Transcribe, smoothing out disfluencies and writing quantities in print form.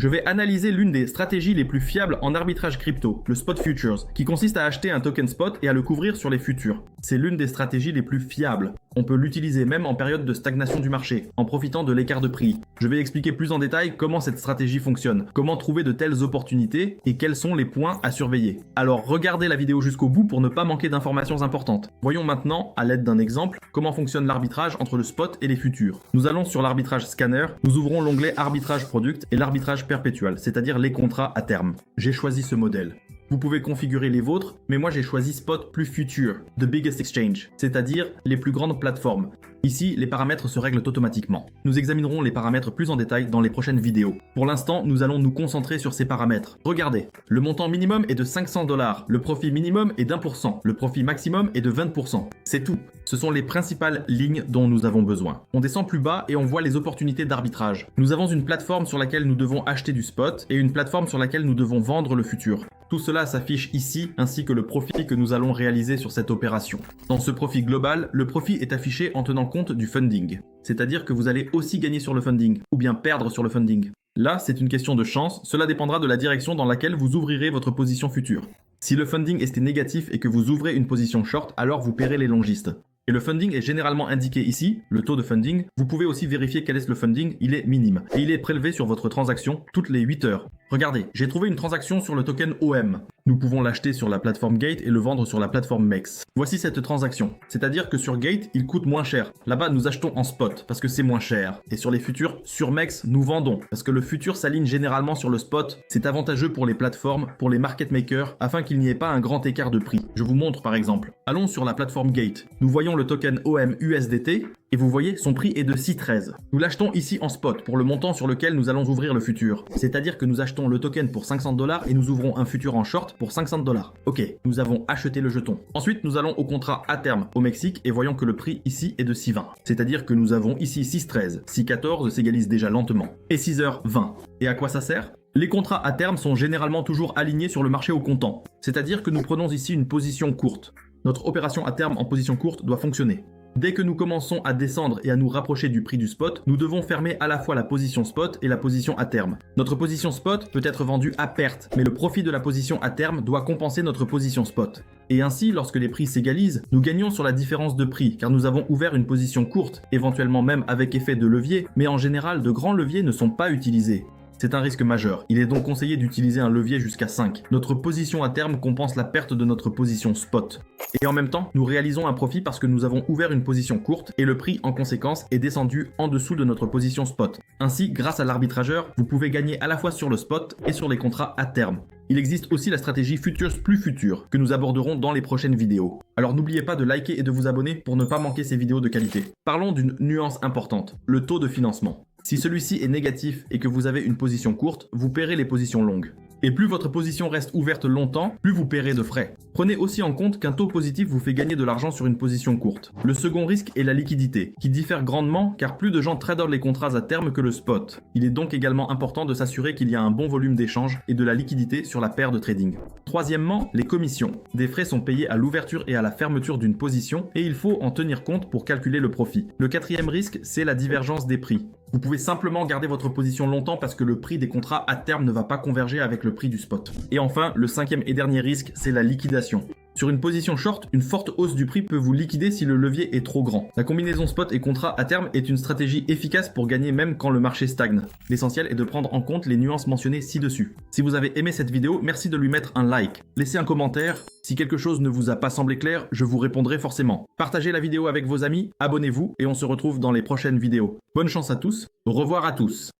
je vais analyser l'une des stratégies les plus fiables en arbitrage crypto, le spot futures, qui consiste à acheter un token spot et à le couvrir sur les futurs. C'est l'une des stratégies les plus fiables. On peut l'utiliser même en période de stagnation du marché, en profitant de l'écart de prix. Je vais expliquer plus en détail comment cette stratégie fonctionne, comment trouver de telles opportunités et quels sont les points à surveiller. Alors regardez la vidéo jusqu'au bout pour ne pas manquer d'informations importantes. Voyons maintenant, à l'aide d'un exemple, comment fonctionne l'arbitrage entre le spot et les futurs. Nous allons sur l'arbitrage scanner, nous ouvrons l'onglet arbitrage product et l'arbitrage perpétuel, c'est-à-dire les contrats à terme. J'ai choisi ce modèle. Vous pouvez configurer les vôtres, mais moi j'ai choisi Spot plus Future, The Biggest Exchange, c'est-à-dire les plus grandes plateformes. Ici, les paramètres se règlent automatiquement. Nous examinerons les paramètres plus en détail dans les prochaines vidéos. Pour l'instant, nous allons nous concentrer sur ces paramètres. Regardez, le montant minimum est de 500 $, le profit minimum est d'1%, le profit maximum est de 20%. C'est tout. Ce sont les principales lignes dont nous avons besoin. On descend plus bas et on voit les opportunités d'arbitrage. Nous avons une plateforme sur laquelle nous devons acheter du spot et une plateforme sur laquelle nous devons vendre le futur. Tout cela s'affiche ici, ainsi que le profit que nous allons réaliser sur cette opération. Dans ce profit global, le profit est affiché en tenant compte du funding. C'est-à-dire que vous allez aussi gagner sur le funding, ou bien perdre sur le funding. Là, c'est une question de chance, cela dépendra de la direction dans laquelle vous ouvrirez votre position future. Si le funding est négatif et que vous ouvrez une position short, alors vous paierez les longistes. Et le funding est généralement indiqué ici, le taux de funding. Vous pouvez aussi vérifier quel est le funding, il est minime. Et il est prélevé sur votre transaction toutes les 8 heures. Regardez, j'ai trouvé une transaction sur le token OM. Nous pouvons l'acheter sur la plateforme Gate et le vendre sur la plateforme MEX. Voici cette transaction. C'est-à-dire que sur Gate, il coûte moins cher. Là-bas, nous achetons en spot parce que c'est moins cher. Et sur les futurs, sur MEX, nous vendons parce que le futur s'aligne généralement sur le spot. C'est avantageux pour les plateformes, pour les market makers, afin qu'il n'y ait pas un grand écart de prix. Je vous montre par exemple. Allons sur la plateforme Gate. Nous voyons le token OM USDT. Et vous voyez, son prix est de 6,13. Nous l'achetons ici en spot pour le montant sur lequel nous allons ouvrir le futur. C'est-à-dire que nous achetons le token pour 500 $ et nous ouvrons un futur en short pour 500 $. Ok, nous avons acheté le jeton. Ensuite, nous allons au contrat à terme au Mexique et voyons que le prix ici est de 6,20. C'est-à-dire que nous avons ici 6,13. 6,14 s'égalise déjà lentement. Et 6h20. Et à quoi ça sert ? Les contrats à terme sont généralement toujours alignés sur le marché au comptant. C'est-à-dire que nous prenons ici une position courte. Notre opération à terme en position courte doit fonctionner. Dès que nous commençons à descendre et à nous rapprocher du prix du spot, nous devons fermer à la fois la position spot et la position à terme. Notre position spot peut être vendue à perte, mais le profit de la position à terme doit compenser notre position spot. Et ainsi, lorsque les prix s'égalisent, nous gagnons sur la différence de prix, car nous avons ouvert une position courte, éventuellement même avec effet de levier, mais en général, de grands leviers ne sont pas utilisés. C'est un risque majeur. Il est donc conseillé d'utiliser un levier jusqu'à 5. Notre position à terme compense la perte de notre position spot. Et en même temps, nous réalisons un profit parce que nous avons ouvert une position courte et le prix, en conséquence, est descendu en dessous de notre position spot. Ainsi, grâce à l'arbitrageur, vous pouvez gagner à la fois sur le spot et sur les contrats à terme. Il existe aussi la stratégie Futures plus Future, que nous aborderons dans les prochaines vidéos. Alors n'oubliez pas de liker et de vous abonner pour ne pas manquer ces vidéos de qualité. Parlons d'une nuance importante, le taux de financement. Si celui-ci est négatif et que vous avez une position courte, vous paierez les positions longues. Et plus votre position reste ouverte longtemps, plus vous paierez de frais. Prenez aussi en compte qu'un taux positif vous fait gagner de l'argent sur une position courte. Le second risque est la liquidité, qui diffère grandement car plus de gens tradent les contrats à terme que le spot. Il est donc également important de s'assurer qu'il y a un bon volume d'échange et de la liquidité sur la paire de trading. Troisièmement, les commissions. Des frais sont payés à l'ouverture et à la fermeture d'une position et il faut en tenir compte pour calculer le profit. Le quatrième risque, c'est la divergence des prix. Vous pouvez simplement garder votre position longtemps parce que le prix des contrats à terme ne va pas converger avec le prix du spot. Et enfin, le cinquième et dernier risque, c'est la liquidation. Sur une position short, une forte hausse du prix peut vous liquider si le levier est trop grand. La combinaison spot et contrat à terme est une stratégie efficace pour gagner même quand le marché stagne. L'essentiel est de prendre en compte les nuances mentionnées ci-dessus. Si vous avez aimé cette vidéo, merci de lui mettre un like. Laissez un commentaire. Si quelque chose ne vous a pas semblé clair, je vous répondrai forcément. Partagez la vidéo avec vos amis, abonnez-vous et on se retrouve dans les prochaines vidéos. Bonne chance à tous, au revoir à tous.